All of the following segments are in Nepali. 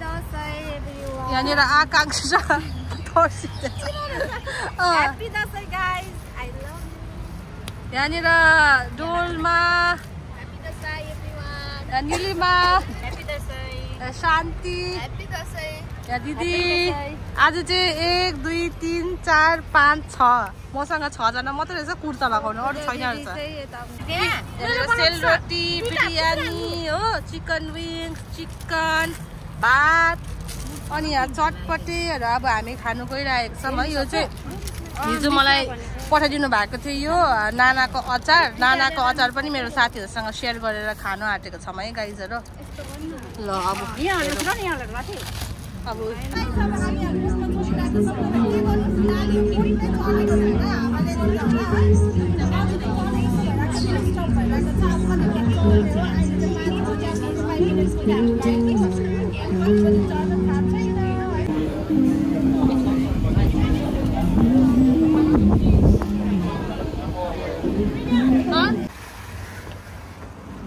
यहाँनिर आकांक्षा Happy Dasai guys. I love you. यहाँनिर Dolma Happy Dasai everyone. Nilima Happy Dasai. शान्ति Happy Dasai. यहाँ दिदी आज चाहिँ 1 2 3 4 5 6 मसँग 6 जना मात्रै रहेछ कुर्ता लगाउनु अरु छैन रहेछ सेलरोटी बिरयानी हो चिकन विङ्स चिकन भात अनि यहाँ चटपटेहरु अब हामी खानु गइरहेको छौं है यो चाहिँ हिजो मलाई पठाइदिनु भएको थियो यो नानाको अचार पनि मेरो साथीहरुसँग शेयर गरेर खानु आटेको छौं है गाइजहरु ल अब अब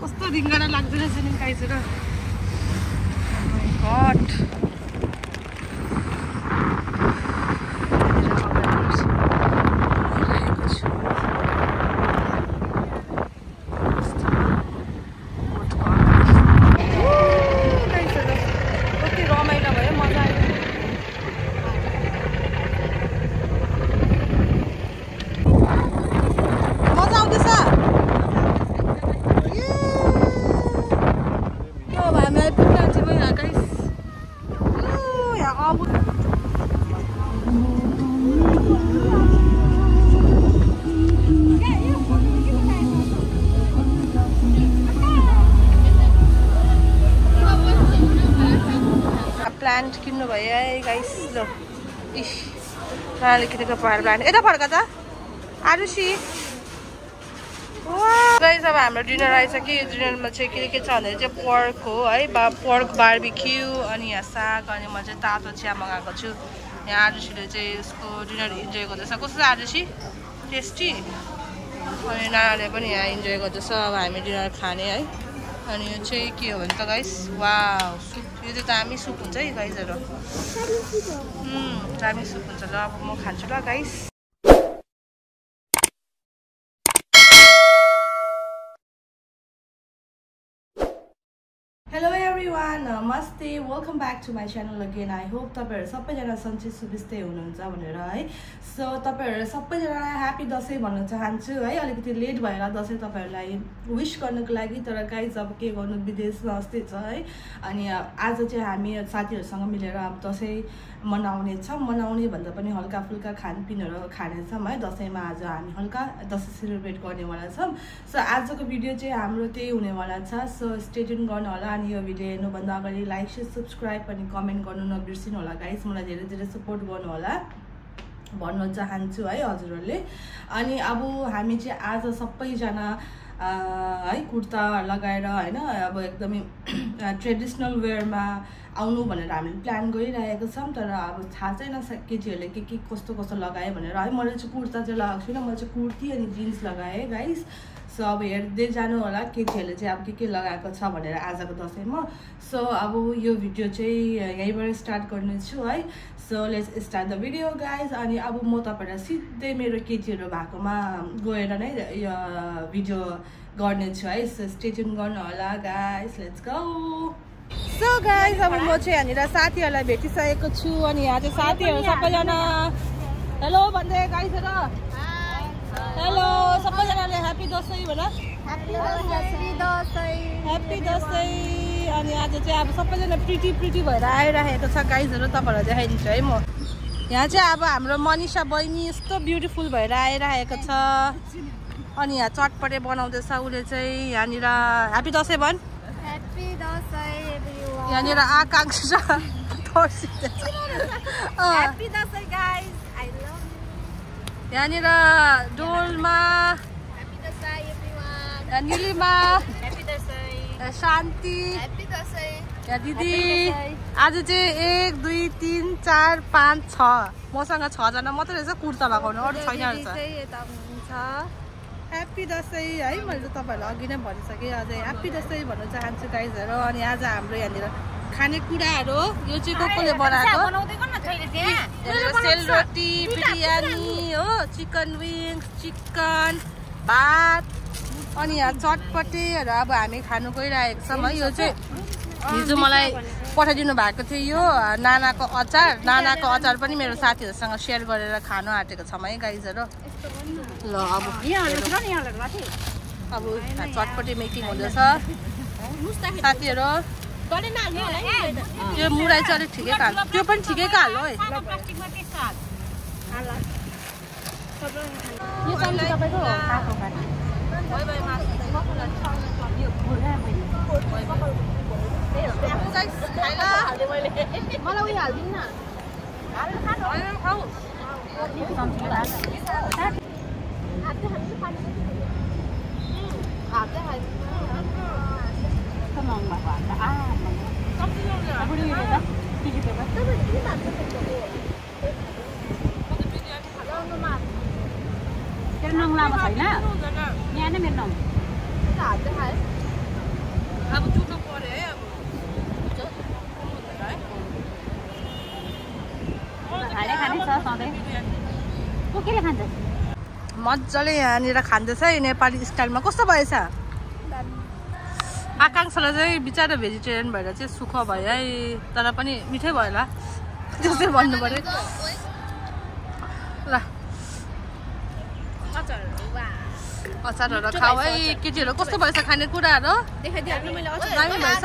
कस्तो रिङ्गना लाग्दैन रहेछ नि गाइजहरु गॉड प्लान्ट किन्नु भयो है गाइस ल इश नाले किनेको प्लान्ट यता फर्का त आरुषी गाइस अब हाम्रो डिनर आइसक्यो यो डिनरमा चाहिँ के छ भने चाहिँ पर्क हो है पर्क बार्बिक्यू अनि यहाँ साग अनि म चाहिँ तातो चिया मगाएको छु यहाँ आरुषीले चाहिँ यसको डिनर इन्जोय गर्दैछ कस्तो आरुषी टेस्टी अनि नानाले पनि यहाँ इन्जोय गर्दैछ अब हामी डिनर खाने है अनि यो चाहिँ के हो भने त गाइस वाउ सुप यो चाहिँ दामी सुप हुन्छ है गाइसहरु दामी सुप हुन्छ ल अब म खान्छु ल guys Hello everyone, namaste, welcome back to my channel again. I hope तपाईहरु सबैजना सन्चै सुबिस्तै हुनुहुन्छ भनेर है सो तपाईहरु सबैजनालाई ह्यापी दशैं भन्न चाहन्छु है अलिकति लेट भएर दशैं तपाईहरुलाई विश गर्नको लागि तर गाइस अब के गर्नु विदेशमा अस्ति छ है अनि आज चाहिँ हामी साथीहरुसँग मिलेर अब दशैं मनाउने भन्दा पनि हल्का फुल्का खानपिनहरु खाने छौं है दशैंमा आज हामी हल्का दशैं सेलिब्रेट गर्नेवाला छौं सो आजको भिडियो चाहिँ हाम्रो त्यही हुनेवाला छ सो स्टे ट्युन गर्नु होला अनि यो भिडियो हेर्नु भन्दा अगाडि लाइक शेयर सब्स्क्राइब अनि कमेन्ट गर्नु नबिर्सिनु होला गाइस मलाई धेरै धेरै सपोर्ट गर्नु होला भन्न चाहन्छु है हजुरहरुले अनि अब हामी चाहिँ आज सबैजना है कुर्ता लगाएर हैन अब एकदमै ट्रेडिसनल वेयरमा आउनु भनेर हामीले प्लान गरिरहेको छौं तर अब थाहा छैन केटीहरुले के कस्तो लगाए भनेर है मैले चाहिँ कुर्ता चाहिँ लगाएको छुइनँ मैले चाहिँ कुर्ती अनि जिन्स लगाए गाइस सो अब हेर्दै जानु होला केटीहरुले चाहिँ अब के लगाएको छ भनेर आजको दशैंमा सो अब यो भिडियो चाहिँ यहीँबाट स्टार्ट गर्नेछु है so let's start the video guys अनि अब म तपाईहरुलाई सिधै मेरो केटीहरु भएकोमा गएर नै यो भिडियो गर्नेछु है सो स्टे ट्युन गर्नु होला guys let's go so guys अब म चाहिँ यहाँनिर साथीहरुलाई भेटिसकेको छु अनि यहाँ चाहिँ साथीहरु सबैजना हेलो भन्दै गाइसहरु हेलो सबैजनाले ह्यापी दशैं भन ह्यापी दशैं अनि आज चाहिँ अब सबैजना प्रिटी भएर आइरहेको छ गाइजहरु तपाईहरुलाई देखाइदिन्छु है म यहाँ चाहिँ अब हाम्रो मनिषा बहिनी यस्तो ब्युटिफुल भएर आइरहेको छ अनि यहाँ चटपटे बनाउँदैछ उले चाहिँ यहाँनिर ह्यापी दशैं भन ह्यापी दशैं एभ्रीवन यहाँनिर Akanksha happy Dashain guys I love यहाँनिर Dolma happy Dashain everyone Nilima happy Dashain Shanti happy Dashain यहाँ दिदी आज चाहिँ 1 2 3 4 5 6 मसँग 6 जना मात्रै रहेछ कुर्ता लगाउनु अरु छैन रहेछ ह्यापी दशैं है मैले तपाईहरुलाई अघि नै भनिसके अझै ह्यापी दशैं भन्न चाहन्छु गाइजहरु अनि आज हाम्रो यहाँनिर खानेकुराहरू यो चाहिँ कसले बनाएको सेलरोटी बिरयानी हो चिकन विङ्स चिकन भात अनि यहाँ चटपटेहरू अब हामी खानु गइरहेको छौँ है यो चाहिँ हिजो मलाई पठाइदिनु भएको थियो यो नानाको अचार पनि मेरो साथीहरूसँग सेयर गरेर खानु आँटेको छौँ है गाइजहरू ल अब चटपटे मेकिङ हुँदैछ साथीहरू यो मुराई चाहिँ अलिक ठिकैको हाल्नु त्यो पनि ठिकैको हाल्नु है मलाई उयो हालिदिनु न नङ लामो छैन यहाँ नै मेरो नङ अब चुट्नु पर्यो है मजाले यहाँनिर खाँदैछ नेपाली स्टाइलमा कस्तो भएछ आकाङ्क्षालाई चाहिँ बिचारा भेजिटेरियन भएर चाहिँ सुख भयो है तर पनि मिठै भयो होला त्यस्तै भन्नु पर्यो ल अचारहरू खाऊ है केटीहरू कस्तो भएछ खानेकुराहरू दामी भएछ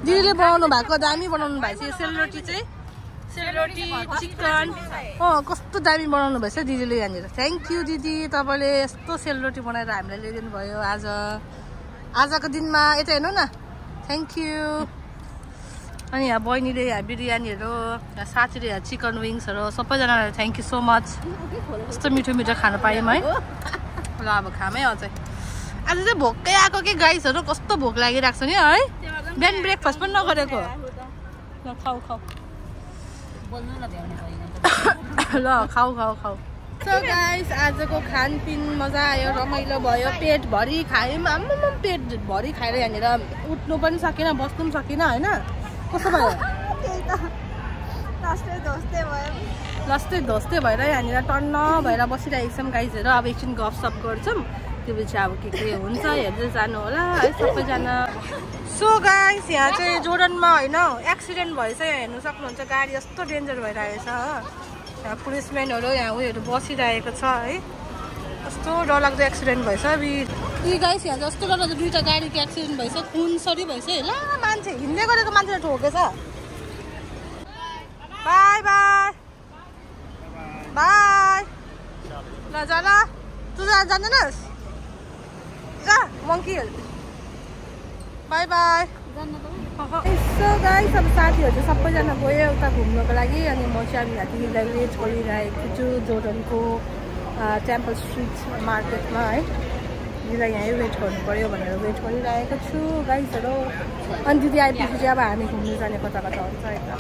दिदीले बनाउनु भएको दामी बनाउनु भएछ यो सेलरोटी चाहिँ सेलरोटी चिकन कस्तो दामी बनाउनु भएछ दिदीले यहाँनिर थ्याङ्क यू दिदी तपाईँले यस्तो सेलरोटी बनाएर हामीलाई ल्याइदिनु भयो आजको दिनमा यता हेर्नु न थ्याङ्क यू अनि यहाँ बहिनीले यहाँ बिरयानीहरू यहाँ साथीले यहाँ चिकन विङ्सहरू सबैजनालाई थ्याङ्क यू सो मच यस्तो मिठो मिठो खानु पायौँ है ल अब खामै अझै आज चाहिँ भोकै आएको कि गाइसहरू कस्तो भोक लागिरहेको छ नि है बिहान ब्रेकफास्ट पनि नगरेको ल खाऊ ल खाऊ सो गाइस आजको खानपिन मजा आयो रमाइलो भयो पेटभरि खायौँ आम्मामा पेटभरि खाएर यहाँनिर उठ्नु पनि सकिनँ बस्नु पनि सकिनँ होइन कस्तो भयो लस्टै धोस्ते भएर यहाँनिर टन्न भएर बसिरहेको छौँ गाइजहरू अब एकछिन गफसप गर्छौँ त्यो पछि अब के हुन्छ हेर्दै जानु होला है सबैजना सो गाइस यहाँ चाहिँ जोर्डनमा होइन एक्सिडेन्ट भएछ यहाँ हेर्नु सक्नुहुन्छ गाडी यस्तो डेन्जर भइरहेछ हो यहाँ पुलिसम्यानहरू यहाँ उयोहरू बसिरहेको छ है कस्तो डरलाग्दो एक्सिडेन्ट भएछ यी गाइस यहाँ जस्तो डरलाग्दो दुईवटा गाडीको एक्सिडेन्ट भएछ खुनसरी भएछ है ल मान्छे हिँड्दै गरेको मान्छेले ठोकेछ बाई बाई बाई ल जा ल तँ जान्दैनस् जा मङ्की बाई बाई यसो गाइस अब साथीहरू चाहिँ सबैजना गयो उता घुम्नको लागि अनि म चाहिँ अब यहाँदेखिलाई वेट गरिरहेको छु जोर्डनको टेम्पल स्ट्रिट मार्केटमा है दिदीलाई यहीँ वेट गर्नु पऱ्यो भनेर वेट गरिरहेको छु गाइसहरू अनि दिदी आइपुगेपछि चाहिँ अब हामी घुम्नु जाने कता हुन्छ यता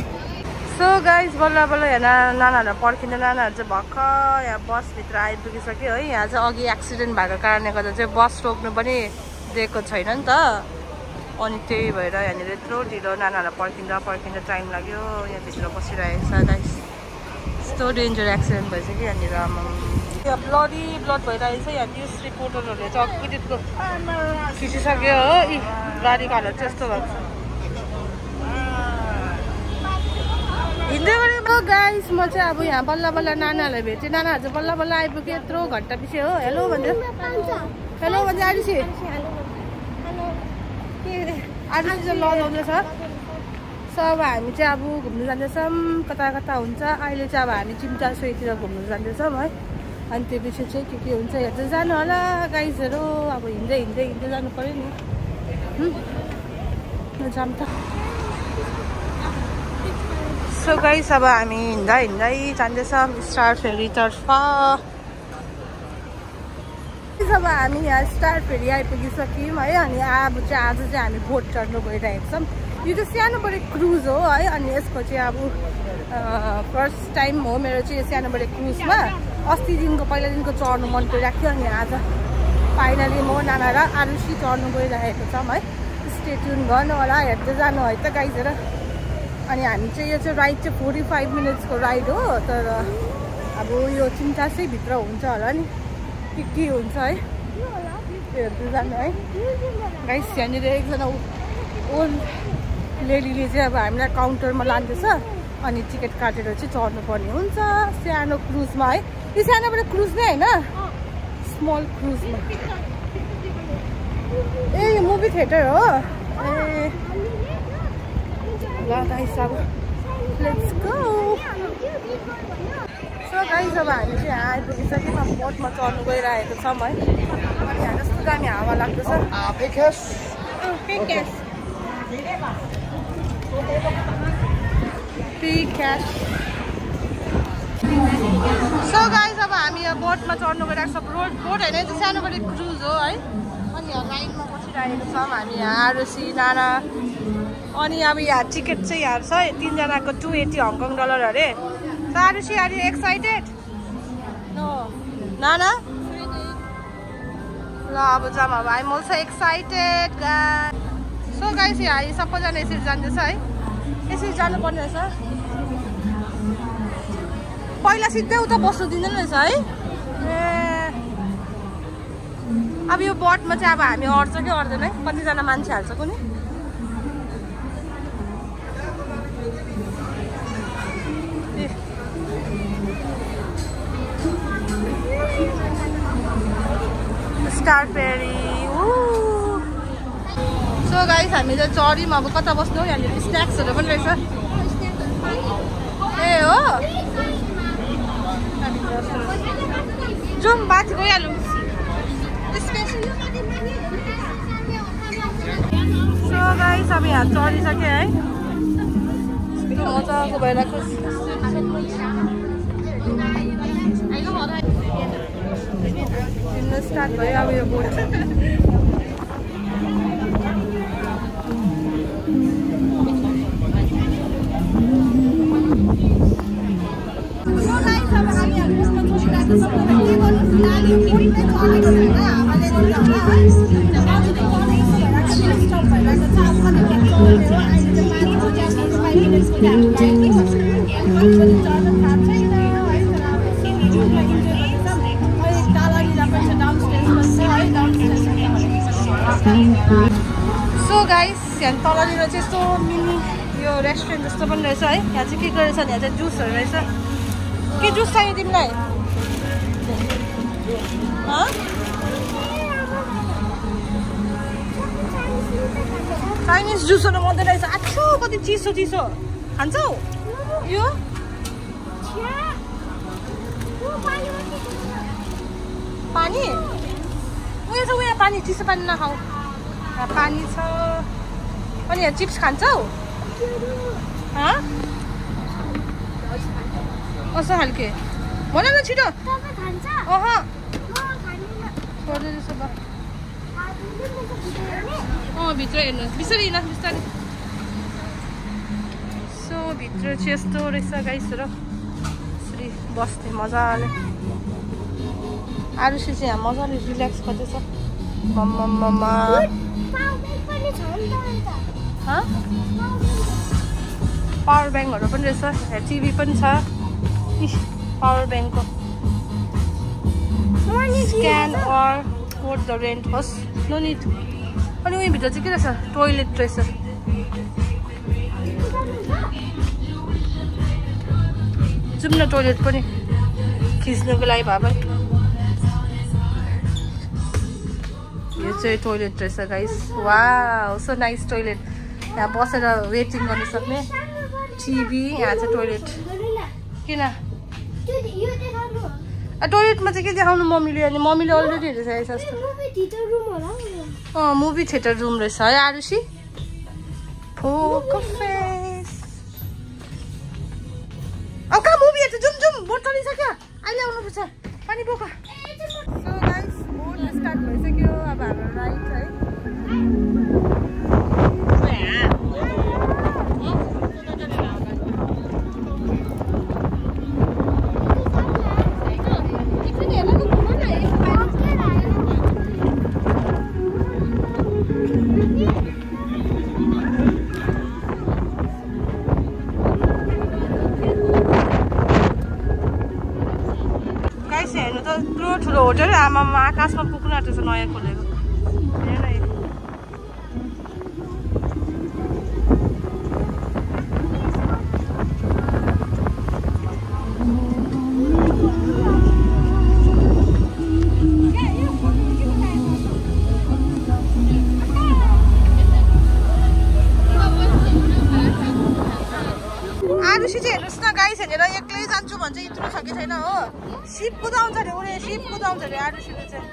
सो गाइस बल्ल बल्ल यहाँ नानाहरू पर्खिँदा नानाहरू चाहिँ भर्खर यहाँ बसभित्र आइपुगिसक्यो है यहाँ चाहिँ अघि एक्सिडेन्ट भएको कारणले गर्दा चाहिँ बस रोक्नु पनि दिएको छैन नि त अनि त्यही भएर यहाँनिर यत्रो ढिलो नानाहरू पर्खिँदा टाइम लाग्यो यहाँभित्र बसिरहेको छ गाइस यस्तो डेन्जर एक्सिडेन्ट भएछ कि यहाँनिर यहाँ ब्लड भइरहेको छ यहाँ न्युज रिपोर्टरहरूले चाहिँ अघिदेखिको खिचिसक्यो हो यी गाडीको हालत चाहिँ यस्तो भएको छ हिँड्दै गरेको गाइस म चाहिँ अब यहाँ बल्ल बल्ल नानाहरूलाई भेटेँ नानाहरू चाहिँ बल्ल बल्ल आइपुग्यो यत्रो घन्टा पछि हो हेलो भन्छ हेलो भन्छ आरुषी आरुषी चाहिँ लजाउँदैछ सो अब हामी चाहिँ अब घुम्नु जाँदैछौँ कता कता हुन्छ अहिले चाहिँ अब हामी चिम्टासोहीतिर घुम्नु जाँदैछौँ है अनि त्यो पछि चाहिँ के हुन्छ हेर्दै जानु होला गाइजहरू अब हिँड्दै जानु पऱ्यो नि जाऊँ त सो गाइस अब हामी हिँड्दै जाँदैछौँ स्टार फेरीतर्फ अब हामी यहाँ स्टार फेरी आइपुगिसक्यौँ है अनि अब चाहिँ आज चाहिँ हामी बोट चढ्नु गइरहेको छौँ यो चाहिँ सानोबडे क्रुज हो है अनि यसको चाहिँ अब फर्स्ट टाइम हो मेरो चाहिँ यो सानोबडे क्रुजमा पहिला दिनको चढ्नु मन परिरहेको थियो अनि आज फाइनली म नाना र आरुषी चढ्नु गइरहेको छौँ है स्टे ट्युन गर्नु होला, हेर्दै जानु है त गाइज। हेर अनि हामी चाहिँ यो चाहिँ राइड चाहिँ 45 मिनट्सको राइड हो, तर अब यो 3-4 भित्र हुन्छ होला नि, के हुन्छ है हेर्दै जानु है गाइस। यहाँनिर एकजना ओल्ड लेडीले चाहिँ अब हामीलाई काउन्टरमा लाँदैछ अनि टिकट काटेर चाहिँ चढ्नुपर्ने हुन्छ सानो क्रुजमा है। यो सानोबाट क्रुज नै होइन, स्मल क्रुजमा। ए यो मुभी थिएटर हो। ए ल गाइस अब लेट्स गो। सो गाइस अब हामी चाहिँ यहाँ आइपुगिसक्यौँ, अब बोटमा चढ्नु गइरहेको छौँ है। अनि यहाँ कस्तो दामी हावा लाग्दैछ। सो गाइस अब हामी यो बोटमा चढ्नु गइरहेको छौँ। बोट होइन, त्यो सानोबडे क्रुज हो है। अनि यहाँ लाइनमा बसिरहेको छौँ हामी, यहाँ आरुषी नाना। अनि अब यहाँ टिकट चाहिँ यहाँ छ 3 जनाको $280 हङकङ अरे। So Arushi, are you excited? No. Nana? I'm also excited, guys. So guys, यहाँ सबैजना यसरी जाँदैछ है। यसरी जानुपर्ने रहेछ। पहिला सिधै उता बस्नु दिँदैन रहेछ है। ए अब यो बोटमा चाहिँ अब हामी अड्छ कि अड्दैन है, कतिजना मान्छे हाल्छ कुनै। स्टारबेरी। सो गाइस हामी चाहिँ चढ्यौँ, अब कता बस्नु हो, यहाँनिर स्न्याक्सहरू पनि रहेछ। ए हो जाउँ, बाँची गइहालौँ। सो गाइस अब यहाँ चढिसक्यो है, मजाको भइरहेको स्टार्ट भयो अब यो बोट। सो गाइस यहाँ तलनिर चाहिँ यस्तो मिनी यो रेस्टुरेन्ट जस्तो पनि रहेछ है। यहाँ चाहिँ के गरेछ भने यहाँ चाहिँ जुसहरू रहेछ। के जुस चाहियो तिमीलाई? चाइनिज जुसहरू मात्रै रहेछ। आच्छो कति चिसो चिसो खान्छौ? यो पानी उयो छ, उयो पानी, चिसो पानी नखाऊ। पानी छ। अनि यहाँ चिप्स खान्छौ? कस्तो खालके भन न छिटो। भित्र हेर्नुहोस्, बिस्तारै हिँड्नु बिस्तारै। सो भित्र चाहिँ यस्तो रहेछ गाइस। र यसरी बस्ने मजाले। आरुषी चाहिँ यहाँ मजाले रिल्याक्स गर्दैछ। मम्मा पावर ब्याङ्कहरू पनि रहेछ। यहाँ टिभी पनि छ। पावर ब्याङ्कको scan QR code the rent होस्, नो निड। अनि उयो भित्र चाहिँ के रहेछ? टोइलेट रहेछ। जाउँ न टोइलेट पनि खिच्नुको लागि भए पनि। यो चाहिँ टोइलेट रहेछ guys. Wow so nice toilet. यहाँ बसेर वेटिङ गर्न सक्ने टिभी। यहाँ चाहिँ टोइलेट। किन टोइलेटमा चाहिँ के देखाउनु मम्मीले? अनि मम्मीले अलरेडी हेरिसकेको छ जस्तो। मुभी थिएटर रुम रहेछ है आरुषी। Poker face. अब कहाँ मुभी हेर्छ? जाउँ बोट चलिसक्यो, अहिले आउनुपर्छ। पानी बोक। सो गाइस बोट स्टार्ट भइसक्यो। अब हाम्रो राइड है। ठुलो होटल आमामा आकाशमा पुग्नु आँटेछ नयाँ खोलेको एक्लै जान्छु भन्छ यत्रो छ कि छैन हो सिप कुदाउँछ अरे उसले सिप कुदाउँछ अरे आरुषीले चाहिँ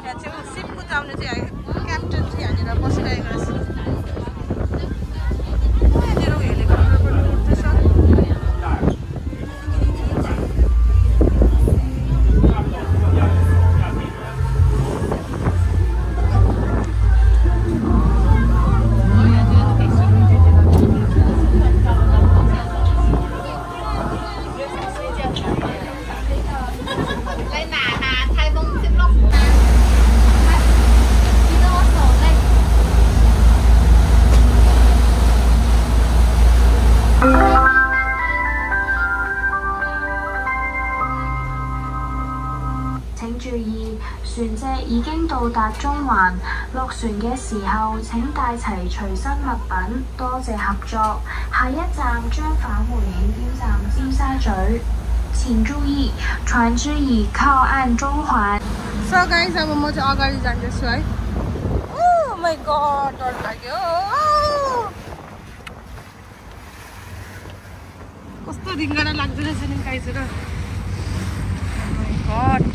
यहाँ चाहिँ सिप कुदाउने चाहिँ क्याप्टन चाहिँ यहाँनिर बसिरहेको रहेछ यहाँनिर हेलिकप्टर पनि उड्दैछ到達中環，落船嘅時候請帶齊隨身物品，多謝合作。下一站將返回起點站尖沙咀，請注意船只已靠岸中環。So guys, अब म चाहिँ अगाडि जान्दैछु है। Oh my god, डर लाग्यो। कस्तो रिङ्गडा लाग्दो रहेछ नि गाइस र। Oh my god.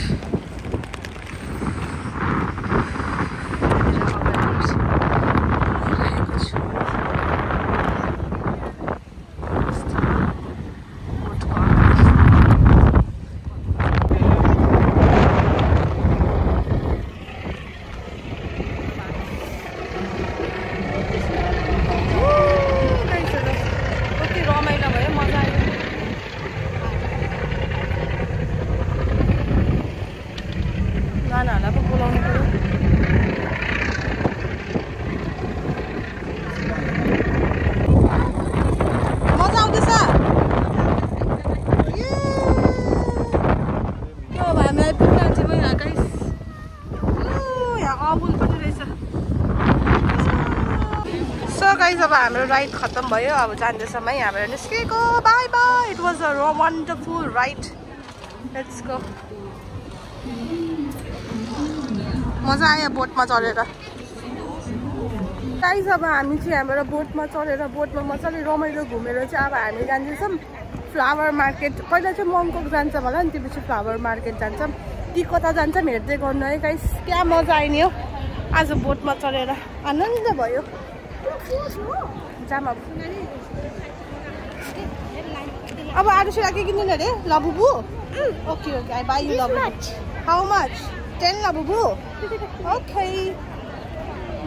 अब हाम्रो राइड खत्म भयो अब जान्दैछौँ है यहाँबाट निस्केको by by it was a wonderful ride let's go मजा आयो बोटमा चढेर गाइस अब हामी चाहिँ यहाँबाट बोटमा चढेर बोटमा मजाले रमाइलो घुमेर चाहिँ अब हामी जान्छौँ फ्लावर मार्केट पहिला चाहिँ मङ्कोक जान्छौँ होला नि त्यसपछि फ्लावर मार्केट जान्छौँ ती कता जान्छौँ हेर्दै गर्नु है गाइस क्या मजा आइने हो आज बोटमा चढेर आनन्द भयो जाम अब आरुषीलाई के किन्नु अरे Labubu okay okay I buy you Labubu how much 10 Labubu okay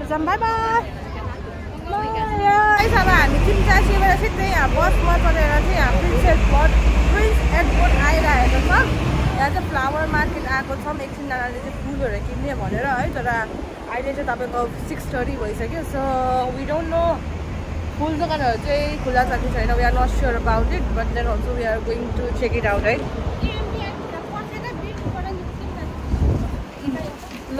जाम बाई बाई अब हामी चिम्चासीबाट सिधै यहाँ बसमा चढेर चाहिँ यहाँ प्रिन्स एयरपोर्ट आइरहेको छ यहाँ चाहिँ फ्लावर मार्केट आएको छौँ एकछिन नानाले चाहिँ फुलहरू किन्ने भनेर है तर अहिले चाहिँ तपाईँको 6:30 भइसक्यो so we don't know full दोकानहरू चाहिँ खुला छ कि छैन we are not sure about it but then also we are going to check it out है ल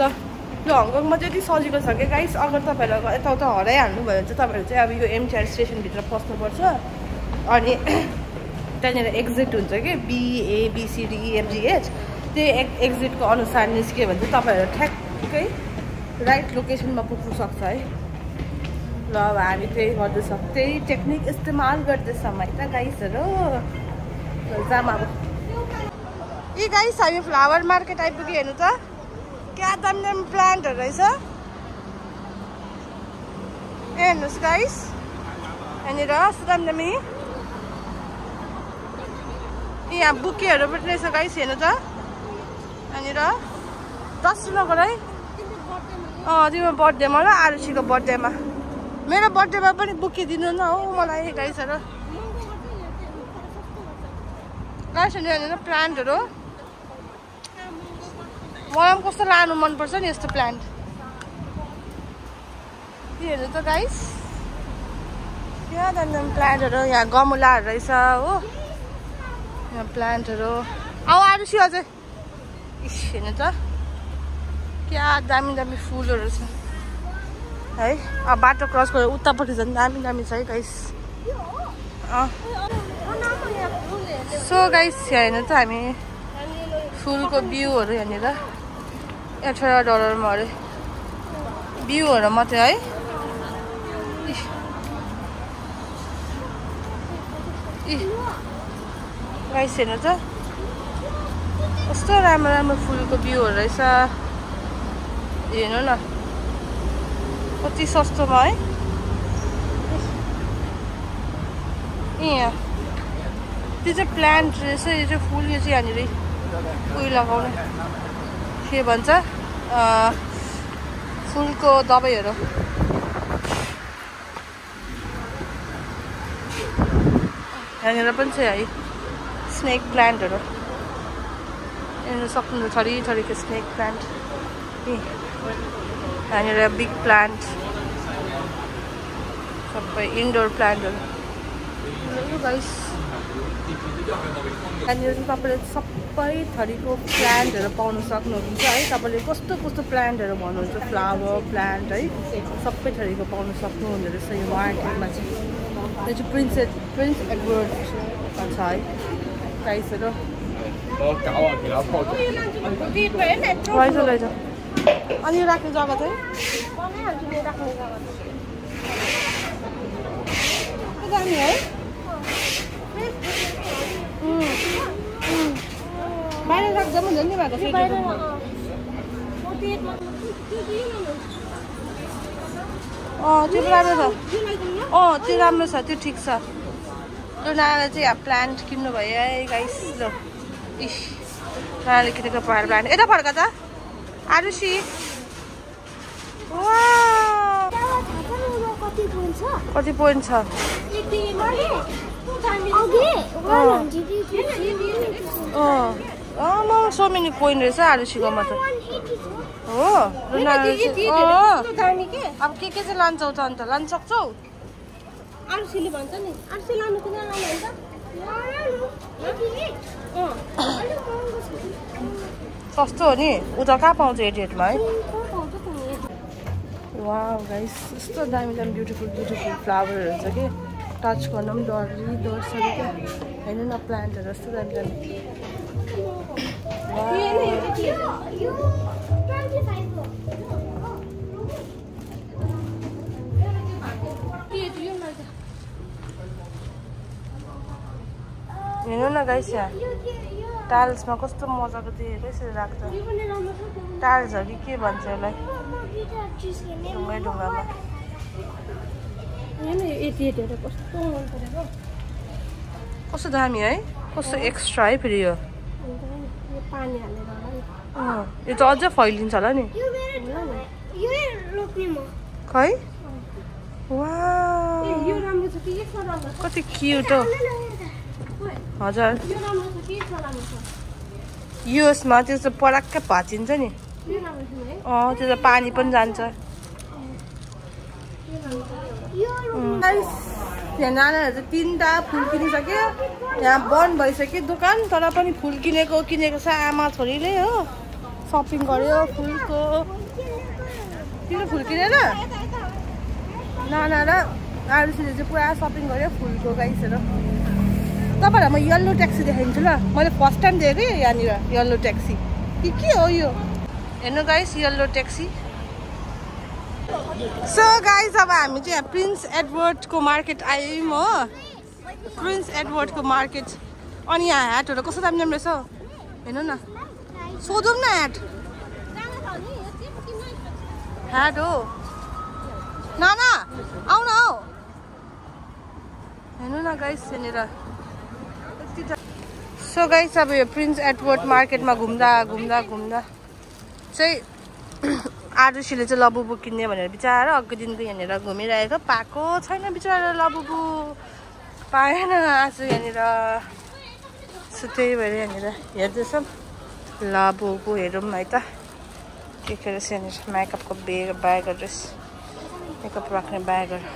यो हङकङमा चाहिँ यति सजिलो छ क्या गाइस अगर तपाईँहरू यताउता हराइहाल्नु भयो भने चाहिँ तपाईँहरू चाहिँ अब यो एमटीआर स्टेसनभित्र पस्नुपर्छ अनि त्यहाँनिर एक्जिट हुन्छ कि BABCDEFGH त्यो एक्जिटको अनुसार निस्क्यो भने चाहिँ तपाईँहरू ठ्याक्कै राइट लोकेसनमा पुग्नु सक्छ है ल अब हामी त्यही गर्दैछौँ त्यही टेक्निक इस्तेमाल गर्दैछौँ है त गाइसहरू जाम अब यी गाइस हामी फ्लावर मार्केट आइपुग्यो हेर्नु त क्या दामी दामी प्लान्टहरू रहेछ हेर्नुहोस् गाइस यहाँनिर दामी दामी यहाँ बुकेहरू पनि रहेछ गाइस हेर्नु त यहाँनिर 10 रुपियाँको है तिम्रो बर्थडेमा र आरुषीको बर्थडेमा मेरो बर्थडेमा पनि बुके दिनु न हौ मलाई गाइसहरू गाइसहरू हेर्नु न प्लान्टहरू मलाई पनि कस्तो लानु मनपर्छ नि यस्तो प्लान्ट हेर्नु त गाइस क्या दामी दामी प्लान्टहरू यहाँ गमलाहरू रहेछ हो यहाँ प्लान्टहरू आऊ आरुषी अझै हेर्नु त क्या दामी दामी फुलहरू छ है। अब बाटो क्रस गरेर उतापट्टि झन् दामी दामी छ है गाइस। सो गाइस यहाँ हेर्नु त हामी फुलको बिउहरू यहाँनिर $18 अरे बिउहरू मात्रै है। गाइस हेर्नु त कस्तो राम्रो राम्रो फुलको बिउहरू रहेछ हेर्नु न कति सस्तोमा है। यहाँ त्यो चाहिँ प्लान्ट रहेछ यो चाहिँ फुल यो चाहिँ यहाँनिर उयो लगाउने के भन्छ फुलको दबाईहरू यहाँनिर पनि छ है स्नेक प्लान्टहरू हेर्नु सक्नुहुन्छ थरी थरीको स्नेक प्लान्ट यहाँनिर बिग प्लान्ट सबै इन्डोर प्लान्टहरू गाइस यहाँनिर चाहिँ तपाईँले सबै थरीको प्लान्टहरू पाउनु सक्नुहुन्छ है। तपाईँले कस्तो कस्तो प्लान्टहरू भन्नुहुन्छ फ्लावर प्लान्ट है सबै थरीको पाउनु सक्नुहुँदो रहेछ यो मार्केटमा चाहिँ। यो चाहिँ प्रिन्स एडवर्ड छ है गाइसहरू लैजाऊ। अनि यो राख्ने जग्गा चाहिँ दामी है बाहिर राख्दा पनि हुन्छ नि भएको त्यो राम्रो छ त्यो राम्रो छ त्यो ठिक छ। त्यो नानाले चाहिँ यहाँ प्लान्ट किन्नु भयो है गाइस। ल इस नानाले किनेको प्लान्ट यता फर्का त आरुषी कति पोइन्ट छ सो मेनी पोइन्ट रहेछ आरुषीकोमा त हो। अब के चाहिँ लान्छौ त अन्त लान सक्छौ आरुषीले भन्छ नि आरुषी लानु किन लानुहुन्छ सस्तो हो नि उता कहाँ पाउँछ 88 मा है। वाउ गाइस यस्तो दामी दामी ब्युटिफुल फ्लावरहरू छ कि टच गर्नु पनि डर्छ कि क्या हेर्नु न प्लान्टहरू यस्तो दामी दामी। हेर्नु न गाइस यहाँ टाइल्समा कस्तो मजाको देखेको यसरी राख्छ टाइल्सहरू कि के भन्छ यसलाई ढुङ्गामा कस्तो दामी है कस्तो एक्स्ट्रा है फेरि यो यो त अझै फैलिन्छ होला नि खै कति क्युट हो हजुर यसमा त्यो चाहिँ पराक्कै भाँचिन्छ नि त्यो त पानी पनि जान्छ। यहाँ नानाहरू चाहिँ 3टा फुल किनिसक्यो यहाँ बन्द भइसक्यो दोकान तर पनि फुल किनेको छ आमा छोरीले हो सपिङ गर्यो फुलको। किन फुल किनेन नाना र आरुषीले चाहिँ पुरा सपिङ गर्यो फुलको गाइसहरू। तपाईँहरूलाई म येल्लो ट्याक्सी देखाइदिन्छु ल मैले फर्स्ट टाइम देखेँ कि यहाँनिर येल्लो ट्याक्सी के हो यो हेर्नु guys yellow taxi. So guys अब हामी चाहिँ यहाँ प्रिन्स एडवर्डको मार्केट आयौँ हो प्रिन्स एडवर्डको मार्केट। अनि यहाँ ह्याटहरू कस्तो दामी दामी रहेछ हेर्नु न सोधौँ न ह्याट हो नाना आऊ न हौ हेर्नु न गाइस यहाँनिर। सो गाइस अब यो प्रिन्स एडवर्ड मार्केटमा घुम्दा चाहिँ आरुषीले चाहिँ लबुबु किन्ने भनेर बिचारा अघि दिनको यहाँनिर घुमिरहेको पाएको छैन बिचारा लबुबु पाएन आज यहाँनिर। सो त्यही भएर यहाँनिर हेर्दैछौँ लबुबु हेरौँ है त के रहेछ यहाँनिर मेकअपको ब्यागहरू रहेछ मेकअप राख्ने ब्यागहरू।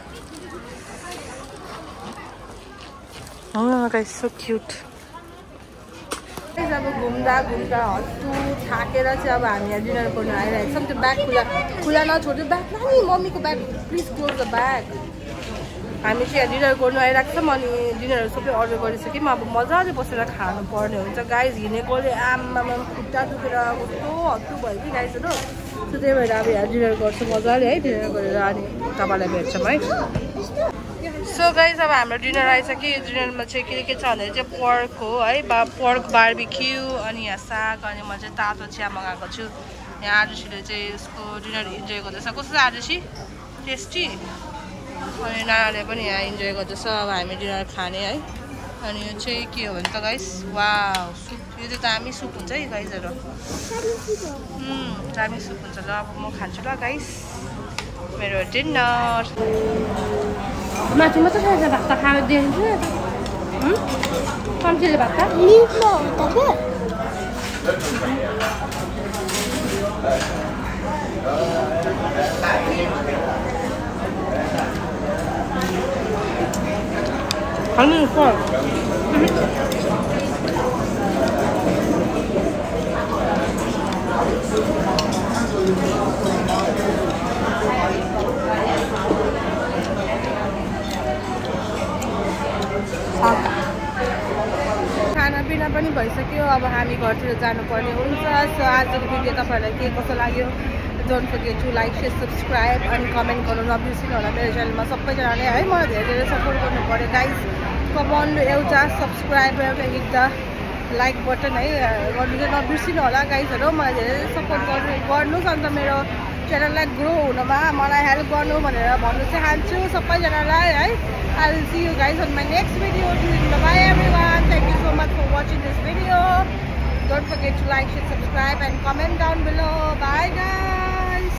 गाइस सो क्युट अब घुम्दा घुम्दा हत्तु थाकेर चाहिँ अब हामी यहाँ डिनर गर्नु आइरहेको छौँ। त्यो ब्याग खुला नछोड्यो ब्याग नानी मम्मीको bag please close the bag. हामी चाहिँ यहाँ डिनर गर्नु आइरहेको छौँ अनि डिनरहरू सबै अर्डर गरिसक्यौँ। अब मजाले बसेर खानु पर्ने हुन्छ गाइज। हिँडेकोले आमामा खुट्टा दुखेर कस्तो हत्तु भयो कि गाइजहरू। सो त्यही भएर अब यहाँ डिनर गर्छु मजाले है। डिनर गरेर अनि तपाईँलाई भेट्छौँ है। सो गाइज अब हाम्रो डिनर आइसक्यो। डिनरमा चाहिँ के छ भन्दाखेरि चाहिँ पर्क हो है पर्क बार्बिक्यू अनि यहाँ साग अनि म चाहिँ तातो चिया मगाएको छु। यहाँ आरुषीले चाहिँ उसको डिनर इन्जोय गर्दैछ। कस्तो आरुषी टेस्टी। अनि नानाले पनि यहाँ इन्जोय गर्दैछ। अब हामी डिनर खाने है। अनि यो चाहिँ के हो भने त गाइस वाउ सुप। यो चाहिँ दामी सुप हुन्छ है गाइसहरू। दामी सुप हुन्छ। ल अब म खान्छु ल गाइस मेरो डिनर। माथि मात्रै खान्छ भात त खानु दिन्छु कम्तीले भात त खानु खानापिना पनि भइसक्यो। अब हामी घरतिर जानुपर्ने हुन्छ। सो आजको भिडियो तपाईँहरूलाई के कस्तो लाग्यो don't forget to like share subscribe अनि कमेन्ट गर्नु नबिर्सिनु होला। मेरो च्यानलमा सबैजनाले है मलाई धेरै धेरै सपोर्ट गर्नु पऱ्यो गाइज। कमन एउटा सब्सक्राइब एउटा हिट द लाइक बटन है गर्नु चाहिँ नबिर्सिनु होला गाइजहरू। मलाई धेरै सपोर्ट गर्नुहोस् अन्त मेरो च्यानललाई ग्रो हुनमा मलाई हेल्प गर्नु भनेर भन्नु चाहन्छु सबैजनालाई है। I will see you guys on my next video. Bye everyone. Thank you so much for watching this video. Don't forget to like, share, subscribe and comment down below. Bye guys.